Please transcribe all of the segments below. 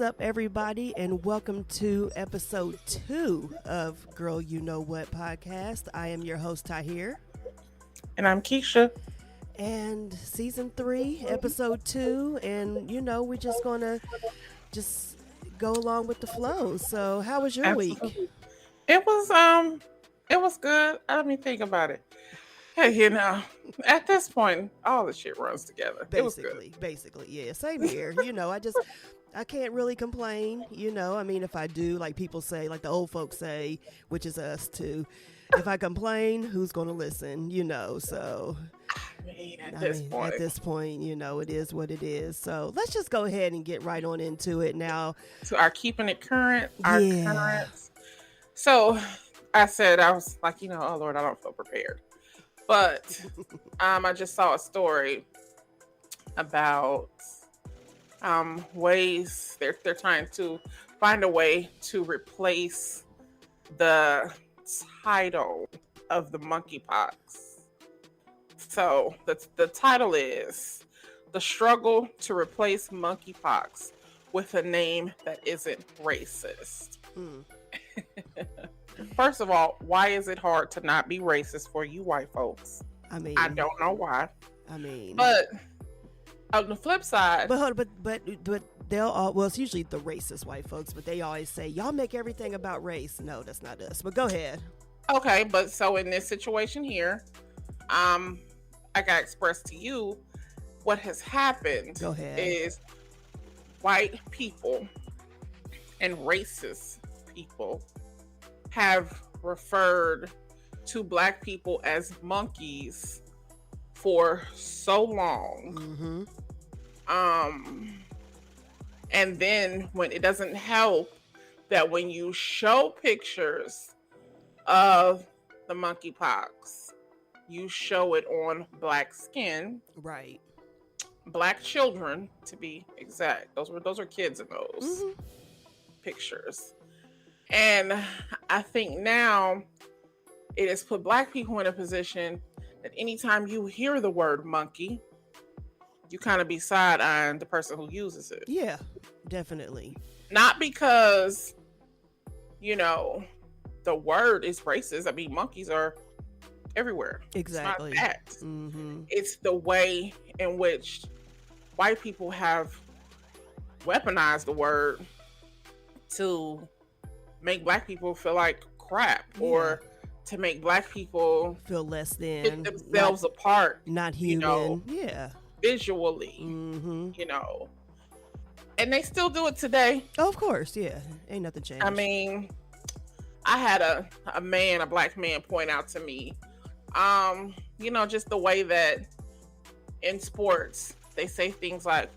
up, everybody, and welcome to episode 2 of Girl You Know What podcast. I am your host, Tahir. And I'm Keisha. And season 3, episode 2, and we're just gonna just go along with the flow. So, how was your week? Absolutely. It was good. Let me think about it. Hey, at this point, all the shit runs together. It was good. Basically, yeah. Same here. I can't really complain. I mean, if I do, like people say, like the old folks say, which is us too. If I complain, who's going to listen? So. At this point, it is what it is. So let's just go ahead and get right on into it now. So our keeping it current, current. So I said, I was like, oh Lord, I don't feel prepared. But I just saw a story about ways they're trying to find a way to replace the title of the monkeypox. So the title is The Struggle to Replace Monkeypox with a Name That Isn't Racist. First of all, why is it hard to not be racist for you white folks? I mean, I don't know why. But on the flip side, but they'll all, well, it's usually the racist white folks, but they always say y'all make everything about race. No, that's not us. But go ahead. Okay, but so in this situation here, I got expressed to you what has happened. Go ahead. Is white people and racist people have referred to black people as monkeys for so long. And then when it doesn't help that when you show pictures of the monkeypox, you show it on black skin, right? Black children, to be exact. Those are kids in those pictures. And I think now it has put black people in a position that anytime you hear the word monkey, you kind of be side-eyeing the person who uses it. Yeah, definitely. Not because, the word is racist. I mean, monkeys are everywhere. Exactly. It's not that. It's the way in which white people have weaponized the word to make black people feel like crap, or to make black people feel less than, pick themselves apart, not human, visually, and they still do it today. Oh, of course, ain't nothing changed. I mean, I had a black man point out to me, just the way that in sports they say things like,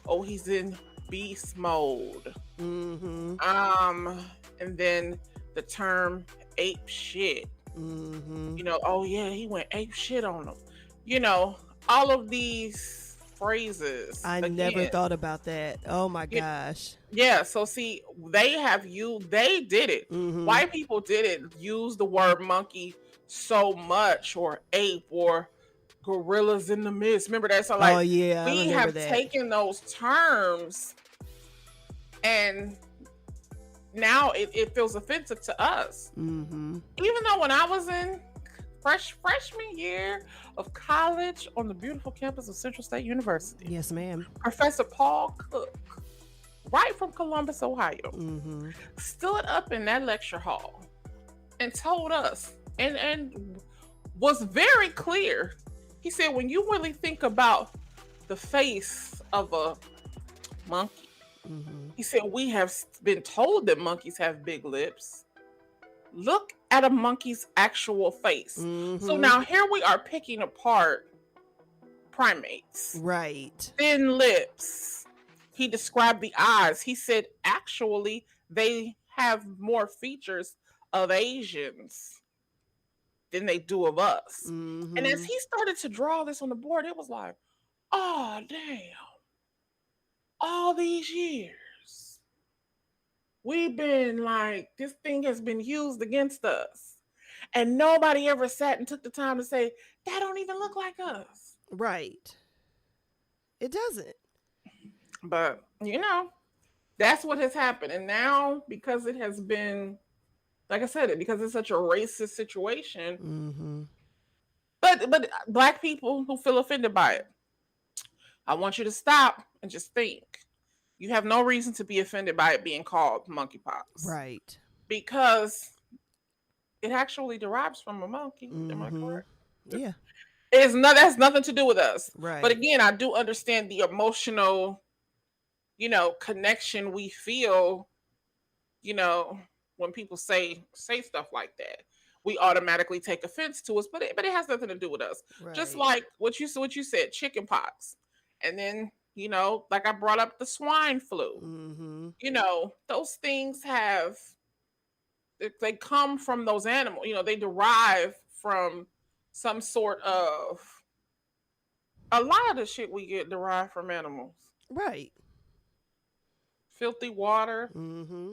"Oh, he's in beast mode," and then the term ape shit. Oh yeah, he went ape shit on them. All of these phrases. I never thought about that. Oh my gosh. Yeah, so see, they did it. White people did it. Use the word monkey so much, or ape, or gorillas in the mist. Remember that? So like, we have taken those terms, and now it feels offensive to us. Even though when I was in freshman year of college on the beautiful campus of Central State University. Yes, ma'am. Professor Paul Cook, right from Columbus, Ohio, stood up in that lecture hall and told us, and was very clear. He said, when you really think about the face of a monkey, he said, we have been told that monkeys have big lips. Look at a monkey's actual face. So now here we are picking apart primates. Right. Thin lips. He described the eyes. He said, actually, they have more features of Asians than they do of us. And as he started to draw this on the board, it was like, oh, damn. All these years, we've been like, this thing has been used against us. And nobody ever sat and took the time to say, that don't even look like us. Right. It doesn't. But, That's what has happened. And now, because it has been, like I said, because it's such a racist situation, Mm-hmm. but black people who feel offended by it, I want you to stop and just think. You have no reason to be offended by it being called monkeypox Right. because it actually derives from a monkey. Am I Mm-hmm. correct? Yeah. It's not. That's nothing to do with us. But Right. again, I do understand the emotional, connection we feel. You know, when people say stuff like that, we automatically take offense to us. But it has nothing to do with us. Just Right. like what you said, chicken pox, and then like I brought up the swine flu. Mm-hmm. Those things they come from those animals. They derive from some sort of a lot of the shit we get derived from animals. Right. Filthy water, Mm-hmm.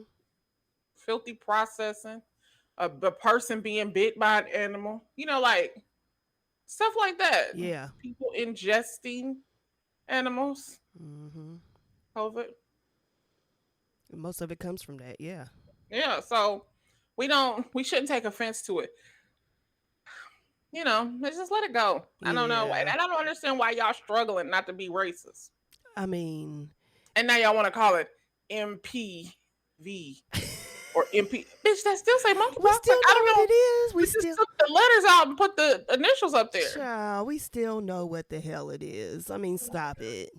filthy processing, a person being bit by an animal, like stuff like that. Yeah. People ingesting animals, Mm-hmm. COVID. Most of it comes from that. Yeah. Yeah, so we shouldn't take offense to it. Let's just let it go. I don't know. And Yeah. I don't understand why y'all struggling not to be racist. I mean, And now y'all want to call it MPV or MP. Bitch, that still say we monkeypox. Like, still I know don't what know. it is. We We just still, took the letters out and put the initials up there. child, we still know what the hell it is. I mean, stop it.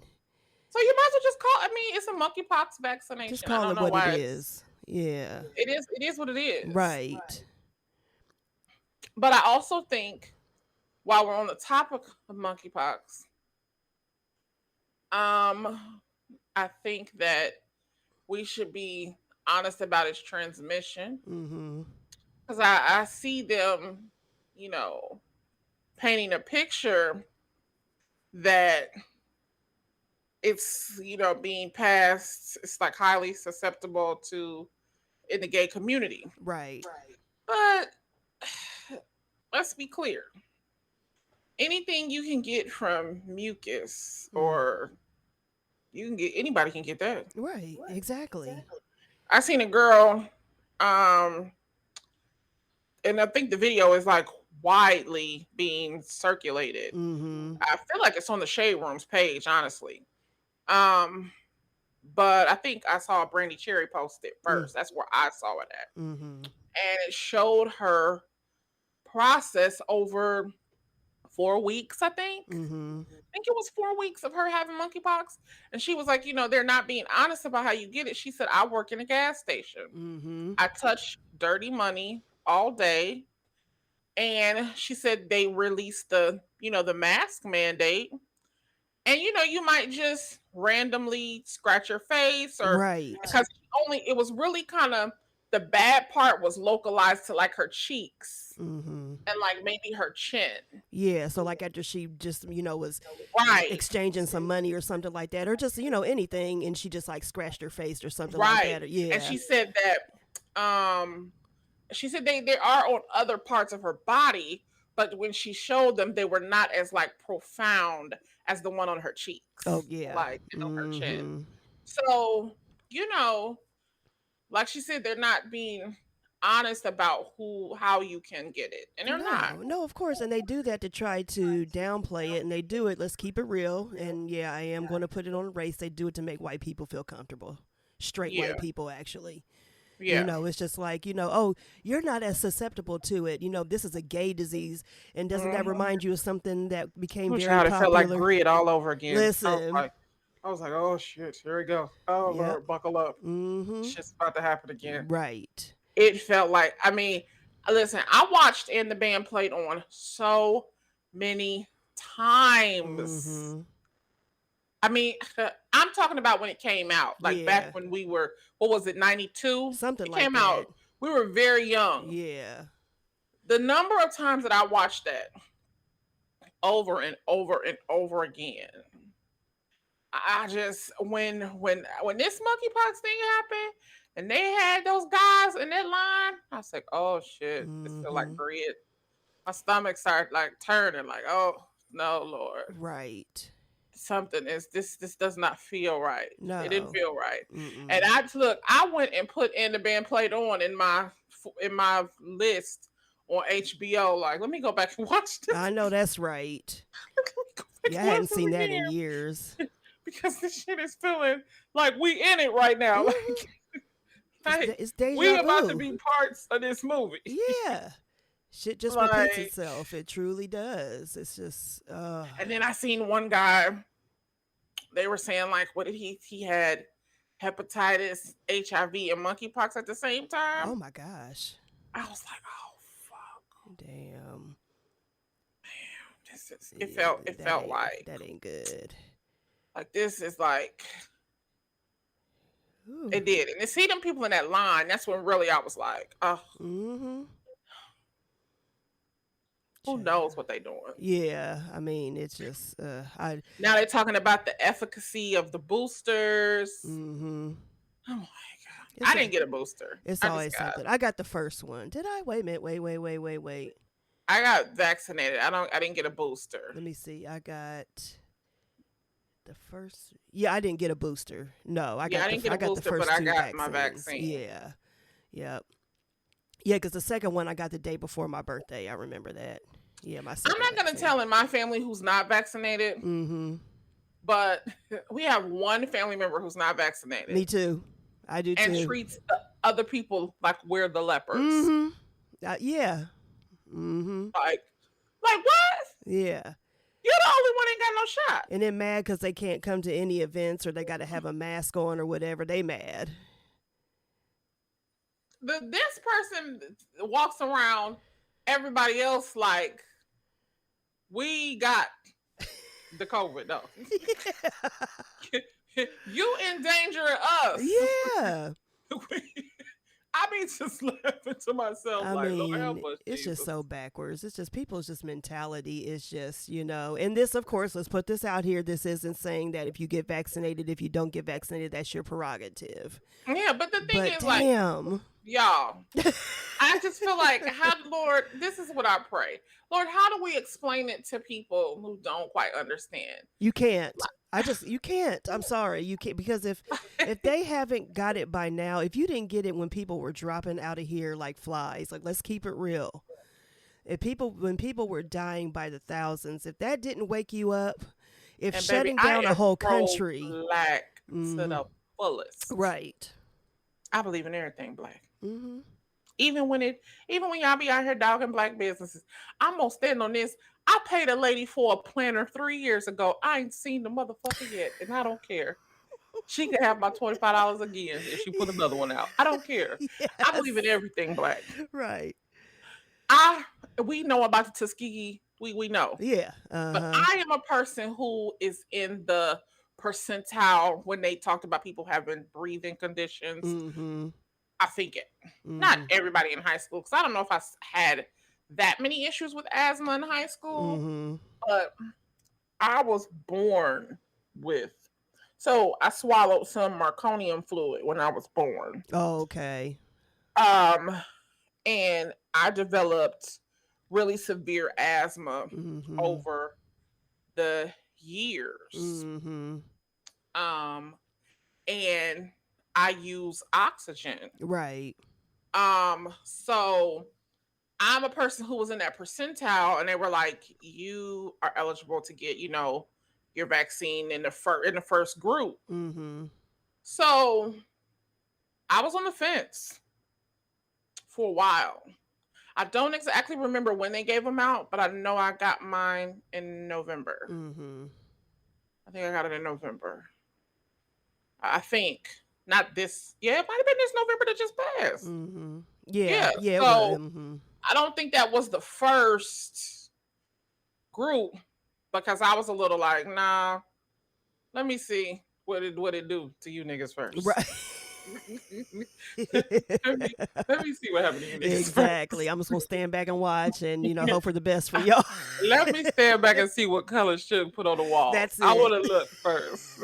So you might as well just call. I mean, it's a monkeypox Just vaccination. I call don't it know what it why it's. is. Yeah. It is. It is what it is. Right. But I also think, while we're on the topic of monkeypox, I think that we should be honest about its transmission Mm-hmm. because I see them, you know, painting a picture that it's being passed. It's like highly susceptible to in the gay community. Right. But let's be clear. Anything you can get from mucus Mm. or you can get anybody can get that. Right. Exactly. I seen a girl, um, and I think the video is like widely being circulated. Mm-hmm. I feel like it's on the Shade Room's page, honestly. Um, but I think I saw Brandy Cherry post it first. That's where I saw it at. Mm-hmm. And it showed her process over 4 weeks, I think. Mm-hmm. I think it was 4 weeks of her having monkeypox. And she was like, they're not being honest about how you get it. She said, I work in a gas station. Mm-hmm. I touch dirty money all day. And she said they released the mask mandate. And you might just randomly scratch your face or Right. because it was really kind of the bad part was localized to like her cheeks Mm-hmm. and like maybe her chin. Yeah. So like after she just was Right. exchanging some money or something like that, or just anything, and she just like scratched her face or something like Right. that. Or, And yeah. she said that she said they are on other parts of her body, but when she showed them, they were not as like profound as the one on her Oh cheeks, yeah. like on her chin. Mm-hmm. So, you know, like she said, they're not being honest about how you can get it. And they're not. No, no, of course, and they do that to try to downplay it, and they do it. Let's keep it real, and yeah, I am going to put it on race. They do it to make white people feel comfortable, straight Yeah. white people actually. Yeah. It's just like, oh, you're not as susceptible to it. This is a gay disease. And doesn't that Mm-hmm. remind you of something that became Oh, very child, it felt like popular? grid all over again. Listen. I was like, oh shit, here we go. Oh Yep. Lord, buckle up. Mm-hmm. Shit's about to happen again. Right. It felt like, I mean, listen, I watched and the band played on so many times. Mm-hmm. I mean, I'm talking about when it came out, like Yeah. back when we were, what was it, 92? Something It like came that. out, we were very young. Yeah. The number of times that I watched that over and over and over again. I just when this monkeypox thing happened and they had those guys in that line, I was like, oh shit, this feel like Mm-hmm. grid. My stomach started like turning, like, oh no, Lord. Right. something is this does not feel right. It didn't No. feel right. And Mm-mm. I went and put In the Band Played On in my list on HBO. Like, let me go back and watch this. I know that's right. Let me go back Yeah, I and watch hadn't this seen that in again years. because this shit is feeling like we in it right now. Mhm. Like It's we deja about to vu. be parts of this movie. Yeah. Shit just repeats Like, itself. It truly does. It's just, and then I seen one guy. They were saying like, what did he had hepatitis, HIV, and monkeypox at the same oh time. my gosh. I was like, oh fuck, Damn. this is Yeah, it that felt that ain't good. like this is like Ooh. it did. And to see them people in that line, that's when really I was like, oh, Mm-hmm. who knows what they doing. Yeah, I mean, it's just, Now they're talking about the efficacy of the boosters. mm-hmm. Oh my god. It's I didn't get a booster. It's I just always got something. I got the first one. Did I? Wait a minute. Wait. I got vaccinated. I didn't get a booster. Let me see. I got the first. Yeah, I didn't get a booster. No, I didn't get a got the booster, first but I two got my vaccines. vaccine. Yeah. Yep. Yeah, because the second one I got the day before my birthday. I remember that. Yeah, my second I'm not gonna vaccine. tell in my family who's not vaccinated, Mm-hmm. but we have one family member who's not vaccinated. Me too. I do and too. treats other people like we're the lepers. Mm-hmm. Yeah. Mm-hmm. Like what? Yeah. You're the only one ain't got no shot. And then mad because they can't come to any events or they got to have a mask on or whatever. They mad. This person walks around, everybody else like, we got the COVID though. You endanger us. Yeah. I be just laughing to myself I like, mean, Lord help us, it's Jesus. just so backwards. It's just people's just mentality is just, and this, of course, let's put this out here. This isn't saying that if you get vaccinated, if you don't get vaccinated, that's your prerogative. Yeah, but the thing is, damn. like, y'all, I just feel like, Lord, this is what I pray. Lord, how do we explain it to people who don't quite understand? You can't. You can't. I'm sorry. You can't, because if they haven't got it by now, if you didn't get it when people were dropping out of here like flies, like, let's keep it real. When people were dying by the thousands, if that didn't wake you up, if and shutting baby, down a whole country, black to the fullest, right? I believe in everything black. Mm-hmm. Even when y'all be out here dogging black businesses, I'm gonna stand on this. I paid a lady for a planner 3 years ago. I ain't seen the motherfucker yet, and I don't care. She can have my $25 again if she put another one out. I don't care. Yes. I believe in everything black. Right. We know about the Tuskegee. We know. Yeah. But I am a person who is in the percentile when they talked about people having breathing conditions. Mm-hmm. I think it. Not everybody in high school, because I don't know if I had that many issues with asthma in high school, but I was born with. So I swallowed some marconium fluid when I was born. Oh, okay. And I developed really severe asthma over the years. And I use oxygen. Right. So I'm a person who was in that percentile, and they were like, you are eligible to get, your vaccine in the first group. So I was on the fence for a while. I don't exactly remember when they gave them out, but I know I got mine in November. I think I got it in November. I think. Not this. Yeah, it might have been this November that just passed. Yeah. So I don't think that was the first group, because I was a little like, nah, let me see what it do to you niggas first. Right. let me see what happened to you niggas Exactly. first. I'm just gonna stand back and watch and hope for the best for y'all. Let me stand back and see what color should put on the wall. That's it. I want to look first.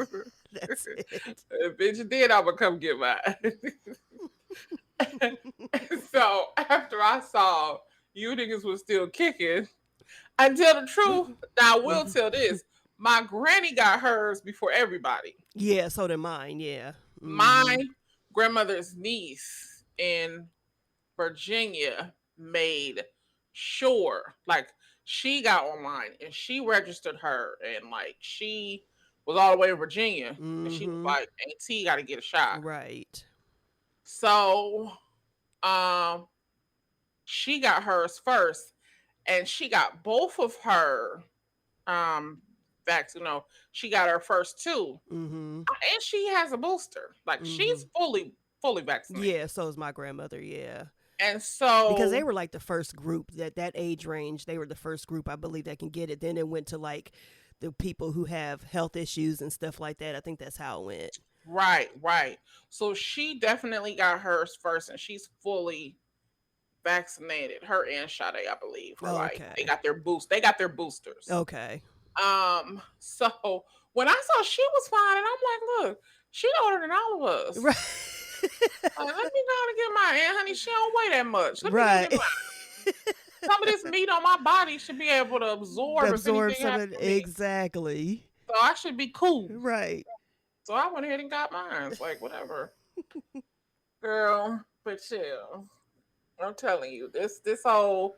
That's it. If bitch did, I'm gonna come get mine. So after I saw you niggas was still kicking, I tell the truth. Now I will tell this. My granny got hers before everybody. Yeah, so did mine. Yeah. My grandmother's niece in Virginia made sure, like, she got online and she registered her, and like she was all the way in Virginia, and she was like, "Auntie, got to get a shot." Right. So, um, she got hers first, and she got both of her vaccine. No, she got her first two, and she has a booster. Like, she's fully vaccinated. Yeah, so is my grandmother. Yeah. And Because they so, were like the first group that age range. They were the first group, I believe, that can get it. Then it went to like the people who have health issues and stuff like that. I think that's how it went. right. So she definitely got hers first, and she's fully vaccinated. Her and Sade, I believe, were like, Okay. they got their boosters. Okay. So when I saw she was fine, and I'm like, look, she older than all of us. Right. Let me go and get mine. And honey, she don't weigh that much. Let me go Right. get mine. Some of this meat on my body should be able to absorb if anything some of happens it. to me. Exactly. So I should be cool. Right. So I went ahead and got mine. It's like, whatever. Girl, but chill. I'm telling you, this whole,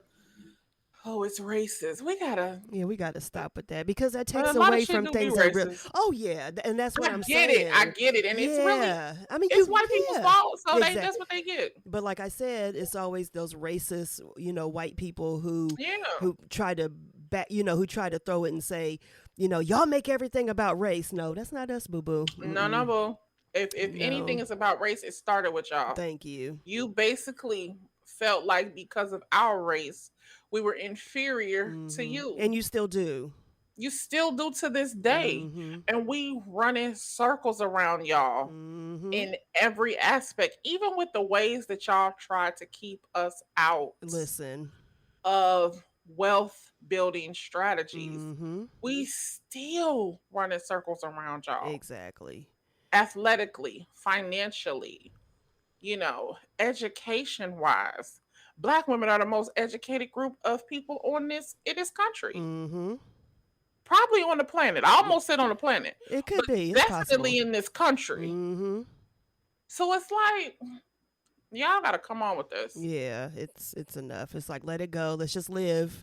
oh, it's racist. We gotta stop with that because that takes a lot away of shit from do things be that real. racist. Oh yeah, and that's what I'm I saying. get it, and it's really, I mean, it's white people's fault, so that's what they get. But like I said, it's always those racist, white people who try to who try to throw it and say, y'all make everything about race. No, that's not us, boo boo. No, boo. If anything is about race, it started with y'all. Thank you. You basically felt like because of our race, we were inferior to you. And you still do. You still do to this day. And we run in circles around y'all in every aspect, even with the ways that y'all try to keep us out of wealth building strategies. We still run in circles around y'all. Exactly. Athletically, financially, education wise. Black women are the most educated group of people in this country. Probably on the planet. I almost said on the planet. It could be. It's definitely possible. In this country. So it's like, y'all gotta come on with this. Yeah, it's enough. It's like, let it go. Let's just live.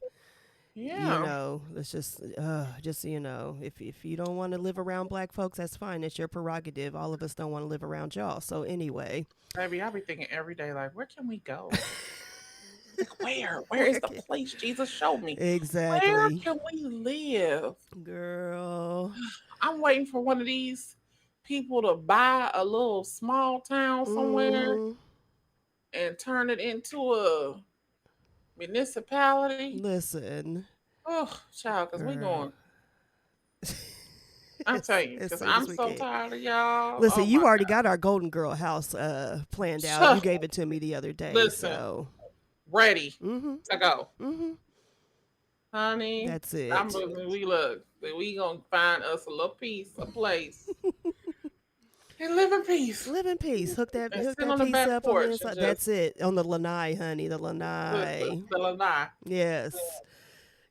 Yeah. Let's just if you don't want to live around black folks, that's fine. It's your prerogative. All of us don't want to live around y'all. So anyway. Baby, I be thinking every day, like, where can we go? Like, where is the place Jesus showed me? Exactly. Where can we live? Girl. I'm waiting for one of these people to buy a little small town somewhere and turn it into a municipality. Listen. Oh, child, because we going. I'm telling you, because I'm so tired of y'all. Listen, you already got our Golden Girl house planned out. You gave it to me the other day. Listen, so. Ready to go. Honey, that's it. We gonna find us a little piece, a place. And live in peace. Live in peace. Hook that piece up on the inside. That's it. On the lanai, honey. The lanai. The lanai. Yes.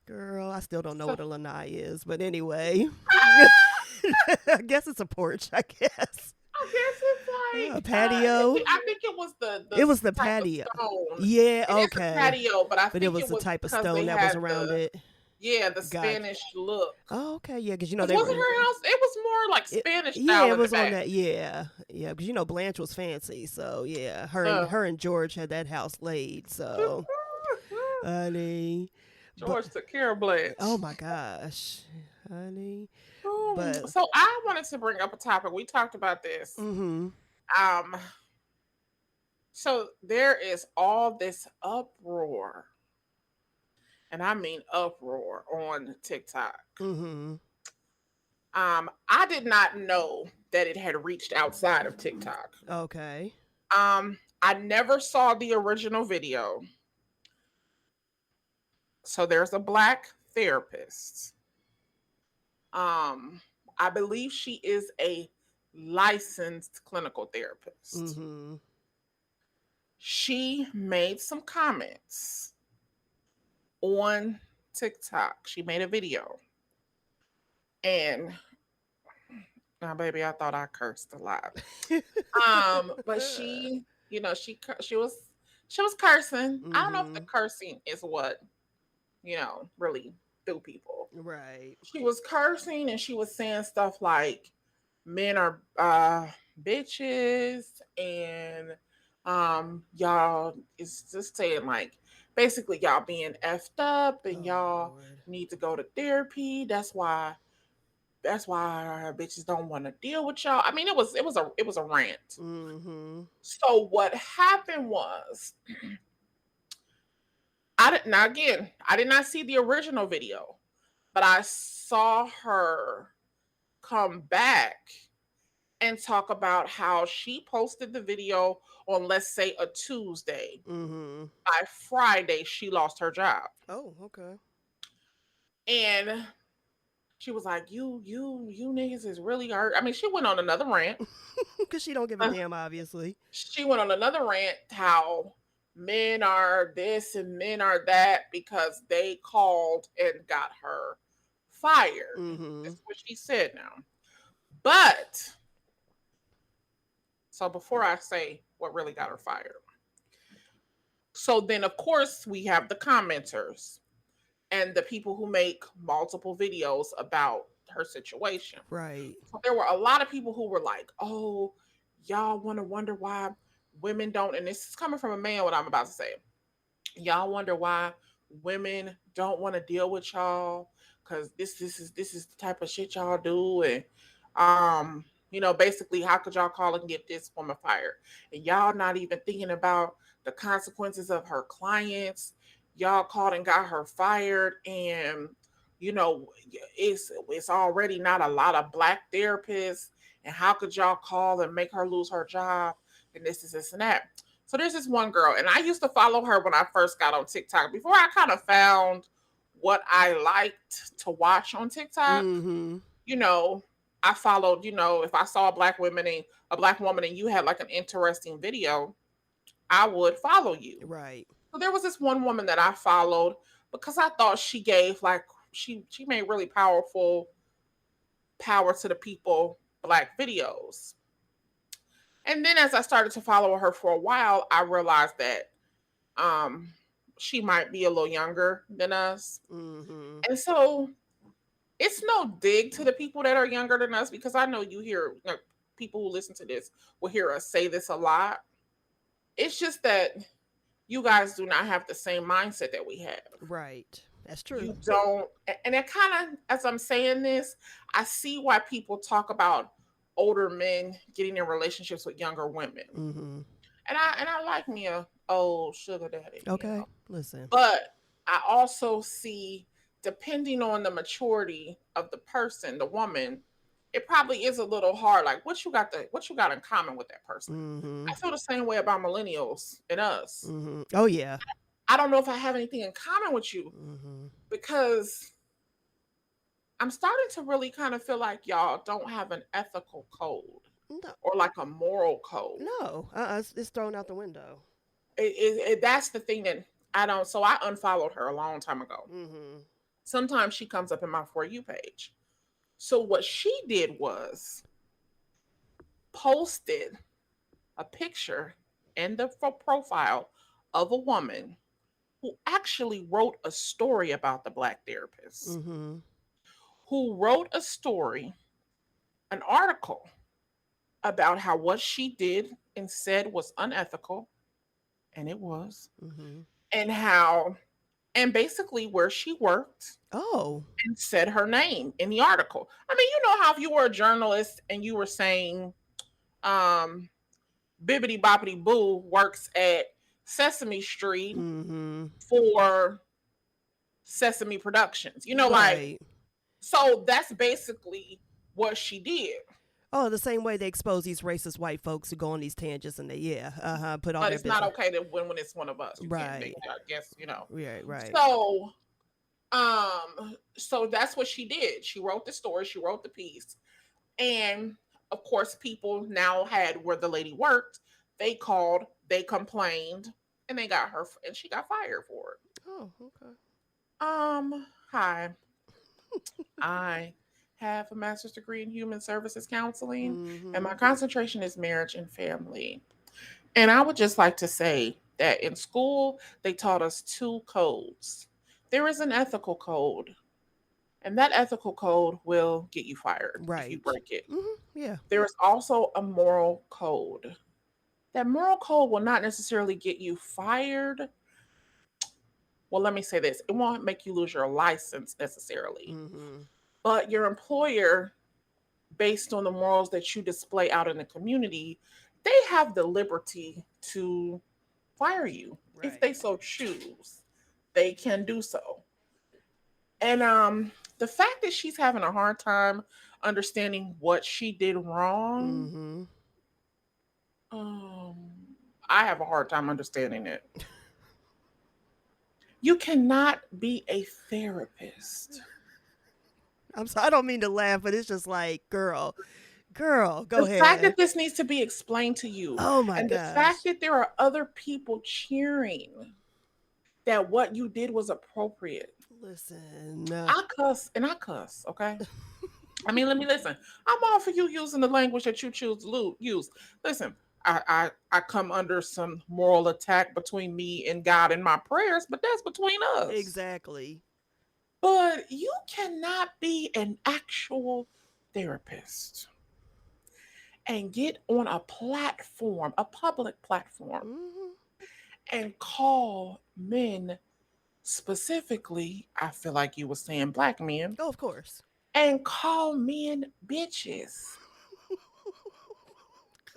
Girl, I still don't know what a lanai is, but anyway. I guess it's a porch, I guess. I guess it's like a patio. I think it was the patio. Stone. Yeah, okay. Patio, but I think it was the type of stone that was around it. Yeah, the Spanish look. Oh, okay, yeah, because wasn't her house. It was more like Spanish style. Yeah, it was on that. Yeah, because Blanche was fancy, so yeah, her and George had that house laid. So, honey, George took care of Blanche. Oh my gosh, honey. So I wanted to bring up a topic. We talked about this. So there is all this uproar. And I mean uproar on TikTok. I did not know that it had reached outside of TikTok. Okay. I never saw the original video. So there's a Black therapist. I believe she is a licensed clinical therapist. She made some comments on TikTok. She made a video. And now, baby, I thought I cursed a lot. But she, she was cursing. I don't know if the Mm-hmm. cursing is what, really threw people. Right. She was cursing and she was saying stuff like men are bitches, and y'all is just saying like basically y'all being effed up and Oh y'all Lord. need to go to therapy. That's why our bitches don't want to deal with y'all. I mean, it was a rant. Mm-hmm. So what happened was, I did not see the original video, but I saw her come back and talk about how she posted the video on, let's say, a Tuesday. Mm-hmm. By Friday, she lost her job. Oh, okay. And she was like, you niggas is really hurt. I mean, she went on another rant. Because she don't give a damn, obviously. She went on another rant how men are this and men are that because they called and got her fired. Mm-hmm. That's what she said now. But so before I say what really got her fired, so then of course we have the commenters and the people who make multiple videos about her situation. Right. So there were a lot of people who were like, "Oh, y'all want to wonder why women don't," and this is coming from a man, what I'm about to say. Y'all wonder why women don't want to deal with y'all because this is the type of shit y'all do, and basically, how could y'all call and get this woman fired? And y'all not even thinking about the consequences of her clients. Y'all called and got her fired, and you know it's already not a lot of black therapists. And how could y'all call and make her lose her job? And this and that. So there's this one girl, and I used to follow her when I first got on TikTok. Before I kind of found what I liked to watch on TikTok, Mm-hmm. you know, I followed, if I saw a black woman and you had like an interesting video, I would follow you. Right. So there was this one woman that I followed because I thought she gave like she made really powerful power to the people black videos. And then as I started to follow her for a while, I realized that um she might be a little younger than us. Mm-hmm. And so it's no dig to the people that are younger than us because I know people who listen to this will hear us say this a lot. It's just that you guys do not have the same mindset that we have. Right. That's true. You don't, and it kind of, as I'm saying this, I see why people talk about older men getting in relationships with younger women. Mm-hmm. And I like me a old sugar daddy. Okay. Listen. But I also see, depending on the maturity of the person, the woman, it probably is a little hard. Like what you got in common with that person. Mm-hmm. I feel the same way about millennials and us. Mm-hmm. Oh yeah. I don't know if I have anything in common with you Mm-hmm. because I'm starting to really kind of feel like y'all don't have an ethical code No. or like a moral code. No. It's thrown out the window. That's the thing that I don't. So I unfollowed her a long time ago. Mm-hmm. Sometimes she comes up in my For You page. So what she did was posted a picture in the profile of a woman who actually wrote a story about the black therapist, Mm-hmm. who wrote a story, an article about how what she did and said was unethical, and it was, Mm-hmm. and how, and basically where she worked Oh. and said her name in the article. I mean, you know how if you were a journalist and you were saying, um, Bibbity Boppity Boo works at Sesame Street Mm-hmm. for Sesame Productions. Like, Right. so that's basically what she did. Oh, the same way they expose these racist white folks who go on these tangents and they put all But their it's not business. okay to when it's one of us. You can't make Right. I guess. Right. Right. So that's what she did. She wrote the story, she wrote the piece. And of course, people now had where the lady worked. They called, they complained, and they got her, and she got fired for it. Oh. Okay. Hi. I have a master's degree in human services counseling, and Mm-hmm. my concentration is marriage and family. And I would just like to say that in school, they taught us two codes. There is an ethical code, and that ethical code will get you fired if you Right. break it. Mm-hmm. Yeah. There is also a moral code. That moral code will not necessarily get you fired. Well, let me say this, it won't make you lose your license necessarily, Mm-hmm. but your employer, based on the morals that you display out in the community, they have the liberty to fire you if Right. they so choose. They can do so. And the fact that she's having a hard time understanding what she did wrong, Mm-hmm. um, I have a hard time understanding it. You cannot be a therapist. I'm sorry. I don't mean to laugh, but it's just like, girl, go The fact ahead. that this needs to be explained to you, Oh my and the fact gosh. that there are other people cheering that what you did was appropriate. Listen. I cuss and I cuss, okay? I mean, let me listen. I'm all for you using the language that you choose to use. Listen, I come under some moral attack between me and God in my prayers, but that's between us. Exactly. But you cannot be an actual therapist and get on a platform, a public platform, Mm-hmm. and call men specifically, I feel like you were saying black men, Oh, of course. and call men bitches.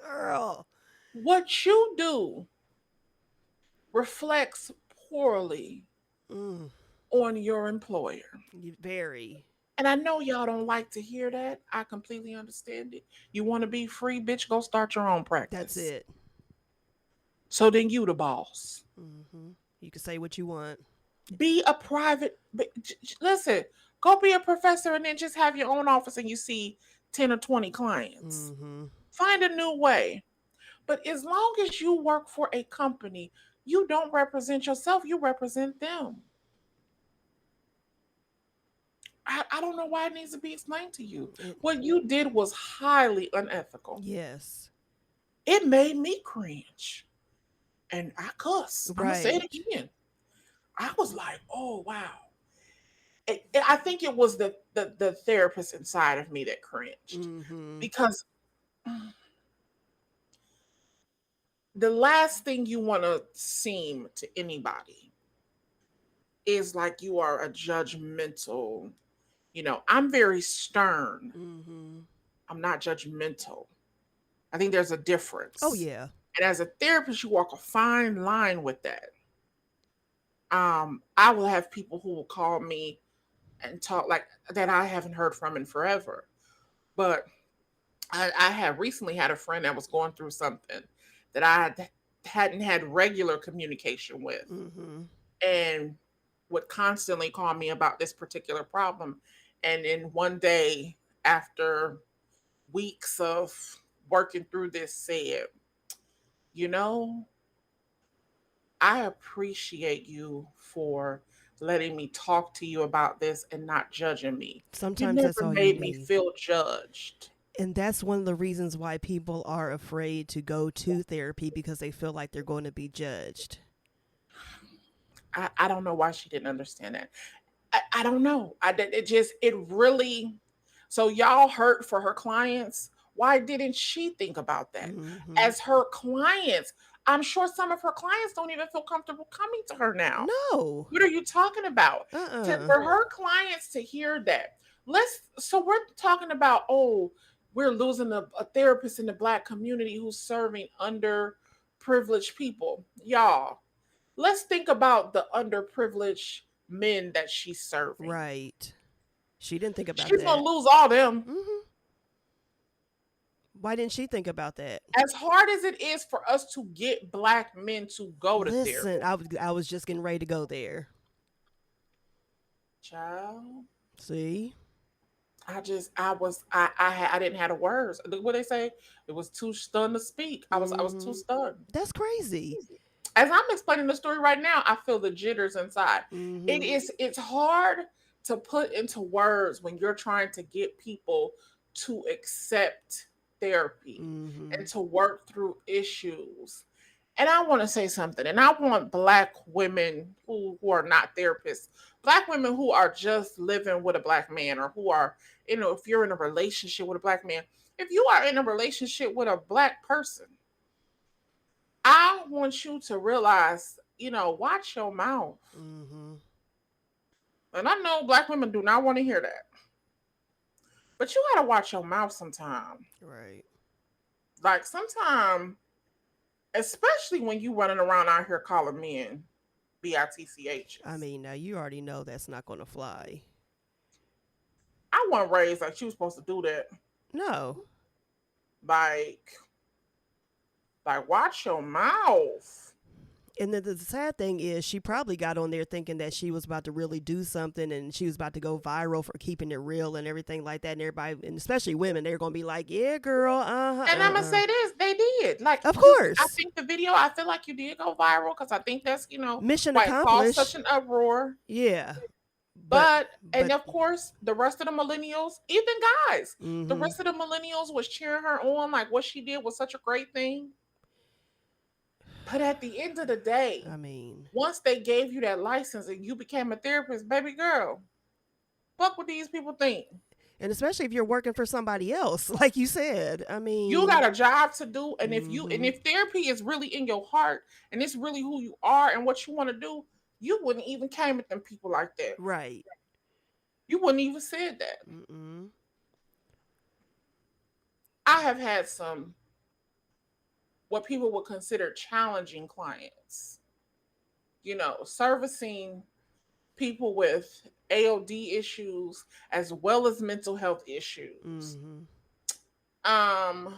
Girl. What you do reflects poorly Mm. on your employer. Very. And I know y'all don't like to hear that. I completely understand it. You want to be free, bitch, go start your own That's practice. it. So then you the boss. Mm-hmm. You can say what you want. Be a private, listen, go be a professor and then just have your own office and you see 10 or 20 clients. Mm-hmm. Find a new way. But as long as you work for a company, you don't represent yourself, you represent them. I don't know why it needs to be explained to you. It, What you did was highly unethical. yes. It made me cringe. And I cuss. I'm going to say it Right. again. I was like, oh, wow. I think it was the therapist inside of me that cringed Mm-hmm. because the last thing you want to seem to anybody is like you are a judgmental, I'm very stern. Mm-hmm. I'm not judgmental. I think there's a Oh difference. yeah. And as a therapist, you walk a fine line with that. I will have people who will call me and talk like that I haven't heard from in forever. But I had recently had a friend that was going through something that hadn't had regular communication with Mm-hmm. and would constantly call me about this particular problem. And then one day, after weeks of working through this, said, you know, I appreciate you for letting me talk to you about this and not judging me. You Sometimes that's never all you made me need. feel judged. And that's one of the reasons why people are afraid to go to therapy because they feel like they're going to be judged. I don't know why she didn't understand that. I don't know. It really, so y'all hurt for her clients. Why didn't she think about that? Mm-hmm. As her clients, I'm sure some of her clients don't even feel comfortable coming to her now. No. What are you talking about? Uh-uh. For her clients to hear that, so we're talking about, oh, we're losing a therapist in the black community who's serving underprivileged people. Y'all, let's think about the underprivileged men that she's serving. Right. She didn't think about She's gonna that. lose all them. Mm-hmm. Why didn't she think about that? As hard as it is for us to get black men to go to Listen, therapy, I was just getting ready to go there. child. See? I didn't have the words. What they say? It was too stunned to speak. I was too Mm-hmm. stunned. That's crazy. As I'm explaining the story right now, I feel the jitters inside. Mm-hmm. It's hard to put into words when you're trying to get people to accept therapy Mm-hmm. and to work through issues. And I want to say something, and I want Black women who are not therapists, Black women who are just living with a Black man, or who are, if you're in a relationship with a Black man, if you are in a relationship with a Black person, I want you to realize, watch your mouth. Mm-hmm. And I know Black women do not want to hear that. But you gotta watch your mouth sometime. Right. Like sometime, especially when you running around out here calling men bitchs. I mean, now you already know that's not going to fly. I wasn't raised like she was supposed to do that. No. Like, watch your mouth. And the sad thing is, she probably got on there thinking that she was about to really do something, and she was about to go viral for keeping it real and everything like that. And everybody, and especially women, they're going to be like, yeah, girl, And I'm gonna say this, they did. Like, Of I course. think the video, I feel like you did go viral because I think that's Mission why it caused accomplished. such an uproar. Yeah. But and of course, the rest of the millennials, even guys, the mm-hmm. rest of the millennials was cheering her on, like what she did was such a great thing. But at the end of the day, I mean, once they gave you that license and you became a therapist, baby girl, fuck what these people think. and especially if you're working for somebody else, like you said. I mean, You got a job to do, and mm-hmm. if therapy is really in your heart and it's really who you are and what you want to do, you wouldn't even came at them people like that. Right. You wouldn't even said that. Mm-mm. I have had some what people would consider challenging clients. Servicing people with AOD issues as well as mental health issues. Mm-hmm.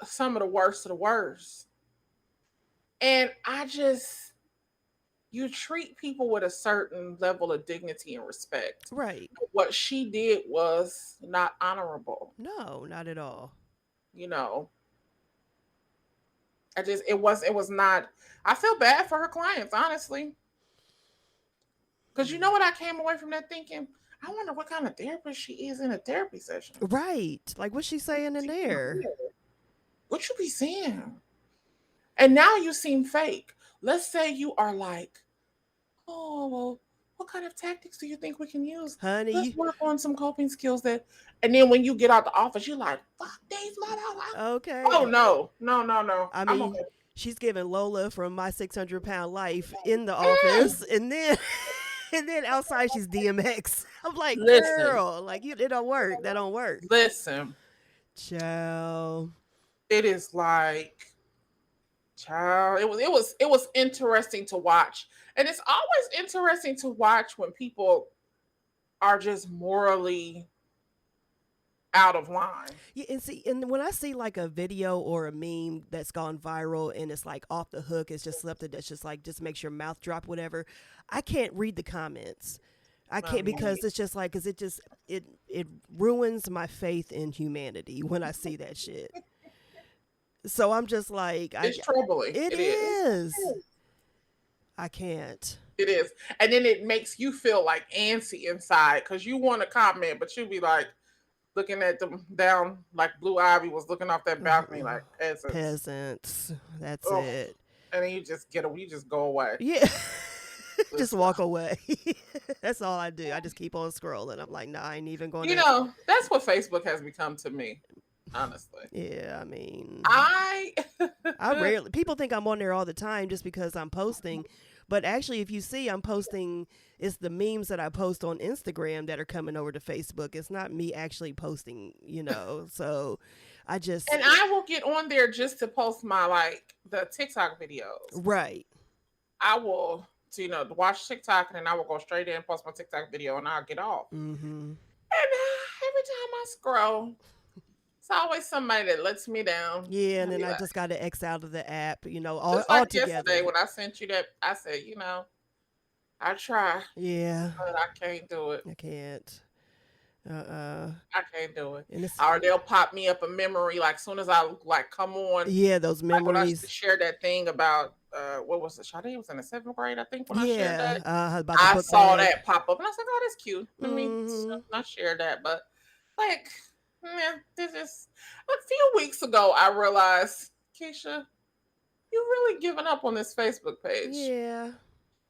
Some of the worst of the worst. And you treat people with a certain level of dignity and respect. Right. What she did was not honorable. No, not at all. It was not. I feel bad for her clients, honestly. Because you know what I came away from that thinking? I wonder what kind of therapist she is in a therapy session. Right. Like what's she saying in there? What you be saying? And now you seem fake. Let's say you are like, oh, well, what kind of tactics do you think we can use? Honey. Let's work on some coping skills and then when you get out the office, you're like, fuck, they's not out. Okay. Oh, no. I mean, okay. She's giving Lola from My 600-Pound Life in the office, and then outside she's DMX. I'm like, girl, like it don't work. That don't work. Listen, child. It is like, child. It was interesting to watch, and it's always interesting to watch when people are just morally out of line. Yeah, and when I see like a video or a meme that's gone viral and it's like off the hook, it's just something that's just like just makes your mouth drop, whatever. I can't read the comments. I can't because it's just like it ruins my faith in humanity when I see that shit. So I'm just like, it's troubling. It is. I can't. It is, and then it makes you feel like antsy inside because you want to comment, but you be like, looking at them down like Blue Ivy was looking off that balcony like peasants. That's it. And then you just go away. Yeah. Just walk away. That's all I do. I just keep on scrolling. I'm like, nah, I ain't even going to. That's what Facebook has become to me, honestly. Yeah, I mean, I rarely, people think I'm on there all the time just because I'm posting. But actually, if you see, I'm posting, it's the memes that I post on Instagram that are coming over to Facebook. It's not me actually posting, so I just. And I will get on there just to post my, the TikTok videos. Right. I will, watch TikTok and then I will go straight in and post my TikTok video and I'll get off. Mm-hmm. And every time I scroll, it's always somebody that lets me down. Yeah, and then I just got to X out of the app, all like together. Yesterday when I sent you that, I said, I try. Yeah. But I can't do it. I can't. I can't do it. Or they'll pop me up a memory soon as I come on. Yeah, those memories. When I used to share that thing about what was it? Sade was in the 7th grade, I think, when I shared Yeah, that. about the I book saw bag. that pop up, and I was like, "Oh, that's cute." Let me Mm-hmm. not share that, but like, man, this is a few weeks ago. I realized, Keisha, you're really giving up on this Facebook page. Yeah.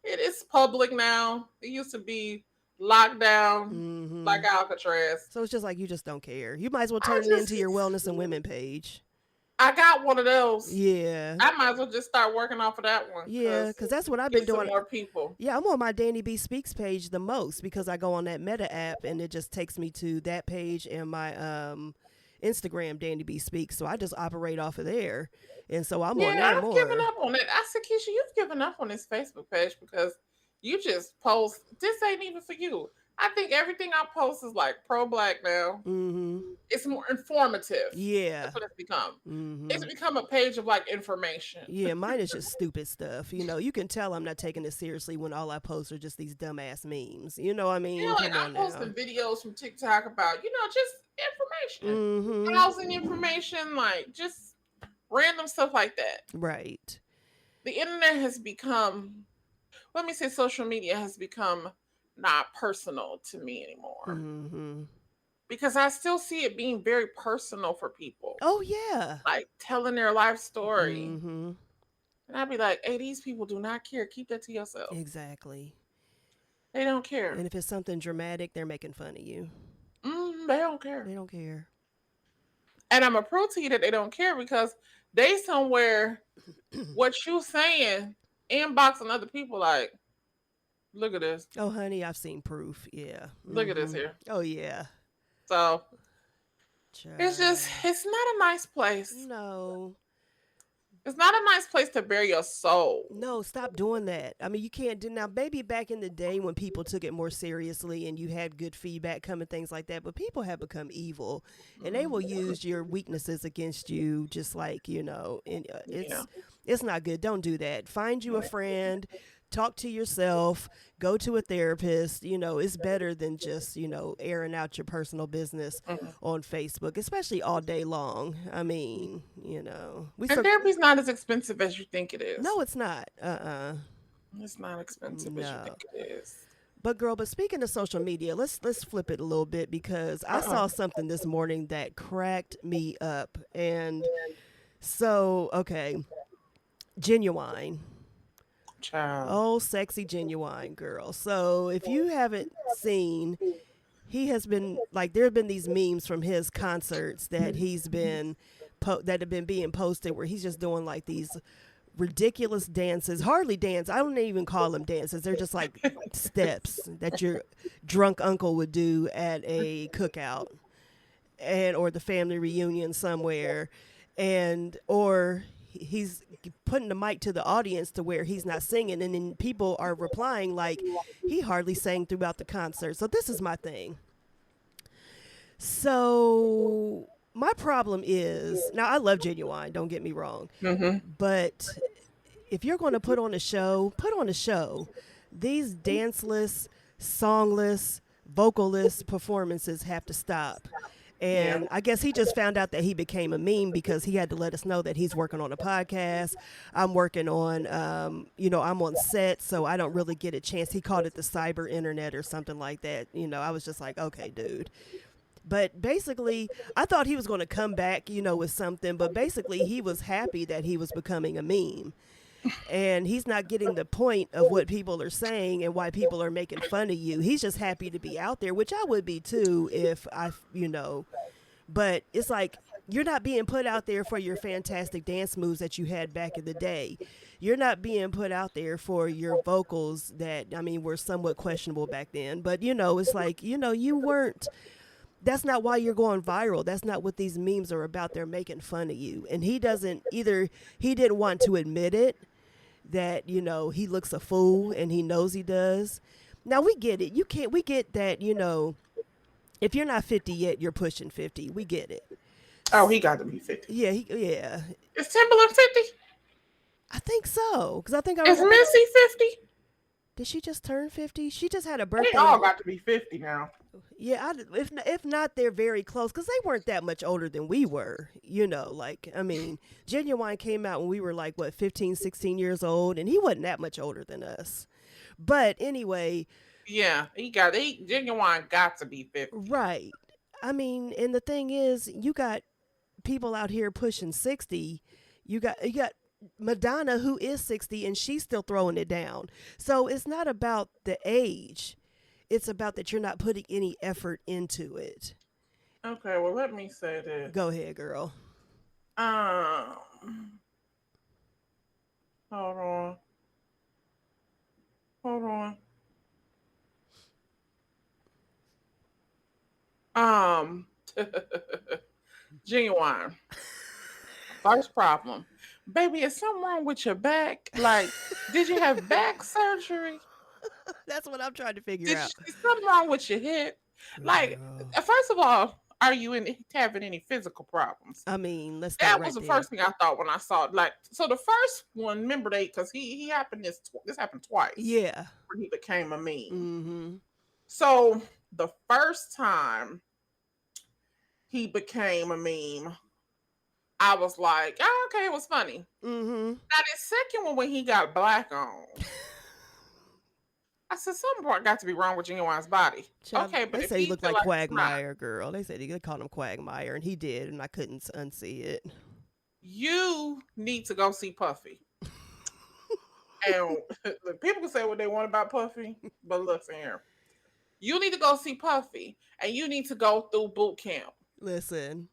It is public now. It used to be locked down Mm-hmm. like Alcatraz. So it's just like you just don't care. You might as well I turn it into just, your wellness and women page. I got one of those. Yeah. I might as well just start working off of that one Yeah, because because that's what I've been get some doing. more people. Yeah, I'm on my DannieBSpeaks page the most because I go on that Meta app and it just takes me to that page and my Instagram DannieBSpeaks. So I just operate off of there, and so I'm on Yeah, there I've given more. up on it. I said, Keisha, you've given up on this Facebook page because you just post. This ain't even for you. I think everything I post is like pro black now. Mm-hmm. It's more informative. Yeah. That's what it's become. It's Mm-hmm. become a page of like information. Yeah, mine is just stupid stuff. You know, you can tell I'm not taking it seriously when all I post are just these dumbass memes. You know what I You mean? know, like Come I'm on now. posting videos from TikTok about, just information, Mm-hmm. housing information, like just random stuff like that. Right. The internet has become, let me say, social media has become not personal to me anymore Mm-hmm. because I still see it being very personal for people, Oh yeah. like telling their life story. Mm-hmm. And I'd be like, hey, these people do not care. Keep that to yourself. Exactly. They don't care. And if it's something dramatic, they're making fun of you. They don't care. They don't care. And I'm a prove to you that they don't care because they somewhere what you saying inboxing other people like, look at this. Oh, honey, I've seen proof. Yeah. Look at this Mm-hmm. here. Oh, yeah. So it's just, Child. it's not a nice place. No. It's not a nice place to bare your soul. No, stop doing that. I mean, you can't do now. Maybe back in the day when people took it more seriously and you had good feedback coming, things like that. But people have become evil, and they will use your weaknesses against you, just like And Yeah. it's not good. Don't do that. Find you a friend. Talk to yourself. Go to a therapist. It's better than just airing out your personal business Mhm. on Facebook, especially all day long. I mean, we And therapy's not as expensive as you think it is. no, it's not. It's not expensive as you No. think it is. But speaking of social media, let's flip it a little bit because I saw something this morning that cracked me up. And so, okay, Genuine. Child. Oh, sexy Genuine girl. So, if you haven't seen, he has been like there have been these memes from his concerts that he's been that have been being posted where he's just doing like these ridiculous dances, hardly dance. I don't even call them dances. They're just like steps that your drunk uncle would do at a cookout or the family reunion somewhere, or he's putting the mic to the audience to where he's not singing, and then people are replying like he hardly sang throughout the concert. So this is my thing. So my problem is now I love Genuine, don't get me wrong, but if you're going to put on a show, put on a show. These danceless, songless, vocaless performances have to stop. And I guess he just found out that he became a meme because he had to let us know that he's working on a podcast. I'm working on, I'm on set, so I don't really get a chance. He called it the cyber internet or something like that. I was just like, okay, dude. But basically, I thought he was going to come back, with something. But basically, he was happy that he was becoming a meme. And he's not getting the point of what people are saying and why people are making fun of you. He's just happy to be out there, which I would be too if But it's like you're not being put out there for your fantastic dance moves that you had back in the day. You're not being put out there for your vocals that, were somewhat questionable back then. But, it's like, you weren't. That's not why you're going viral. That's not what these memes are about. They're making fun of you. And he didn't want to admit it, that, he looks a fool and he knows he does. Now we get it. We get that, if you're not 50 yet, you're pushing 50. We get it. Oh, he got to be 50. Yeah, yeah. Is Timberland 50? I think so. Because I think I Is Missy 50? Did she just turn 50? She just had a birthday. They all got to be 50 now. Yeah, if not, they're very close because they weren't that much older than we were. Like, I mean, Genuine came out when we were like, what, 15, 16 years old, and he wasn't that much older than us. But anyway, Yeah, he Genuine got to be 50. right. I mean, and the thing is, you got people out here pushing 60. You got Madonna who is 60 and she's still throwing it down. So it's not about the age. It's about that you're not putting any effort into it. Okay, well, let me say Go this. ahead, girl. Um, hold on, hold on. Um, Genuine. First problem, baby, is something wrong with your back? Like, did you have back surgery? That's what I'm trying to figure out. Is something wrong with your hip? Like, Girl. first of all, are you having any physical problems? I mean, let's start That was right the there. first thing I thought when I saw it. Like, so the first one, remember because he happened this happened twice Yeah. when he became a meme. Mm-hmm. So the first time he became a meme, I was like, oh, okay, it was funny. Mm-hmm. Now the second one when he got black on, I said something got to be wrong with Genuine's body. Child, Okay, but they if said he he looked feel like like it's not, Quagmire, girl. They called him Quagmire, and he did, and I couldn't unsee it. you need to go see Puffy. And people can say what they want about Puffy, but listen here. You need to go see Puffy, and you need to go through boot camp. Listen.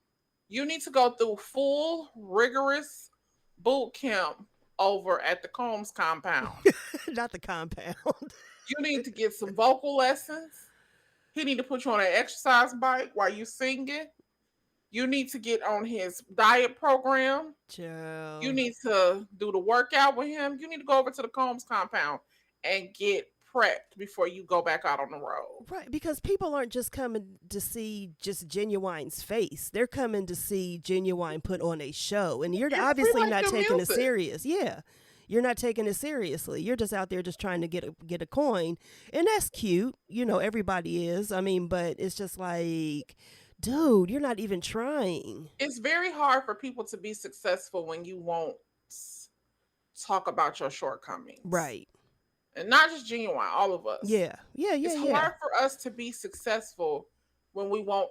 You need to go through full, rigorous boot camp over at the Combs compound. Not the compound. You need to get some vocal lessons. He need to put you on an exercise bike while you singing. You need to get on his diet program. You Child. need to do the workout with him. You need to go over to the Combs compound and get prepped before you go back out on the road. Right, because people aren't just coming to see just Genuine's face. They're coming to see Genuine put on a show. And you're We obviously like not the taking it music. serious. Yeah. You're not taking it seriously. You're just out there just trying to get a coin. And that's cute. Everybody is. I mean, but it's just like, dude, you're not even trying. It's very hard for people to be successful when you won't talk about your shortcomings. Right. And not just Genuine, all of us. Yeah. Yeah, yeah, It's yeah. hard for us to be successful when we won't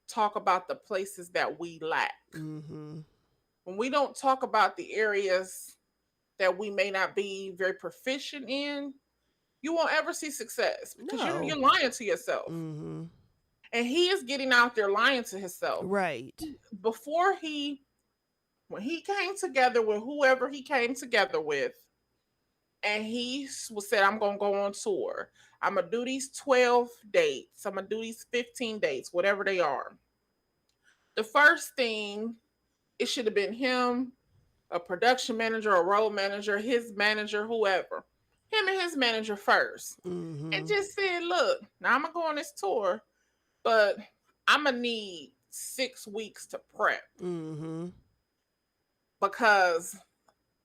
talk about the places that we lack. Mm-hmm. When we don't talk about the areas that we may not be very proficient in, you won't ever see success because you're No. lying to yourself. Mm-hmm. And he is getting out there lying to himself. Right. Before when he came together with whoever he came together with, and he said, I'm going to go on tour. I'm going to do these 12 dates. I'm going to do these 15 dates, whatever they are. The first thing, it should have been him, a production manager, a road manager, his manager, whoever. Him and his manager first. Mm-hmm. And just said, look, now I'm going to go on this tour, but I'm going to need 6 weeks to prep. Mm-hmm. Because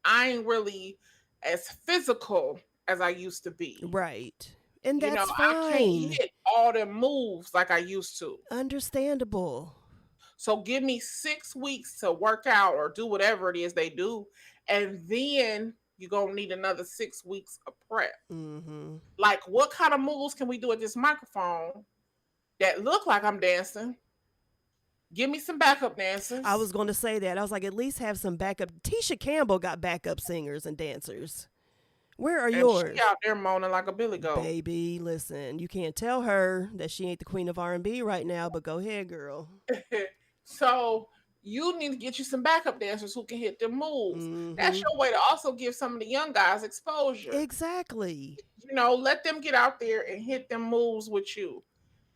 I ain't really as physical as I used to be. Right. And that's I can't fine. hit all the moves like I used to. Understandable. So give me 6 weeks to work out or do whatever it is they do. And then you're going to need another 6 weeks of prep. Mm-hmm. Like, what kind of moves can we do at this microphone that look like I'm dancing? Give me some backup dancers. I was going to say that. I was like, at least have some backup. Tisha Campbell got backup singers and dancers. Where are yours? She out there moaning like a billy goat. Baby, listen, you can't tell her that she ain't the queen of R&B right now, but go ahead, girl. So you need to get you some backup dancers who can hit the moves. Mm-hmm. That's your way to also give some of the young guys exposure. Exactly. Let them get out there and hit them moves with you.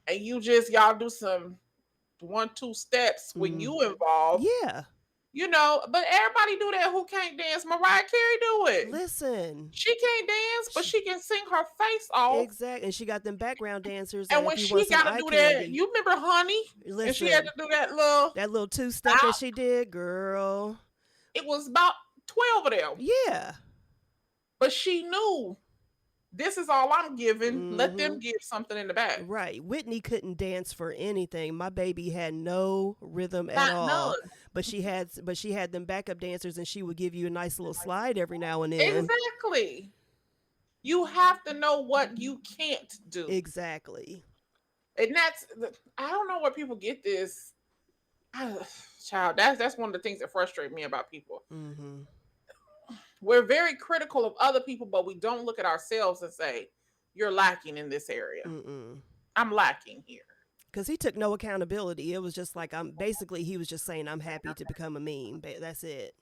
And y'all do some 1-2 steps when you involved. Yeah. But everybody do that who can't dance. Mariah Carey do it. Listen. She can't dance, but she can sing her face off. Exactly. And she got them background dancers. And when she got to do that, you remember Honey? Listen, and she had to do that little 2-step that she did, girl. It was about 12 of them. Yeah. But she knew This is all I'm giving. Let Mm-hmm. them give something in the back. Right. Whitney couldn't dance for anything. My baby had no rhythm at Not all. none. But she had them backup dancers and she would give you a nice little slide every now and then. Exactly. You have to know what you can't do. Exactly. And I don't know where people get this. Child, that's one of the things that frustrate me about people. Mm-hmm. We're very critical of other people, but we don't look at ourselves and say, you're lacking in this area. Mm-mm. I'm lacking here. Because he took no accountability. It was just like he was just saying I'm happy to become a meme. That's it.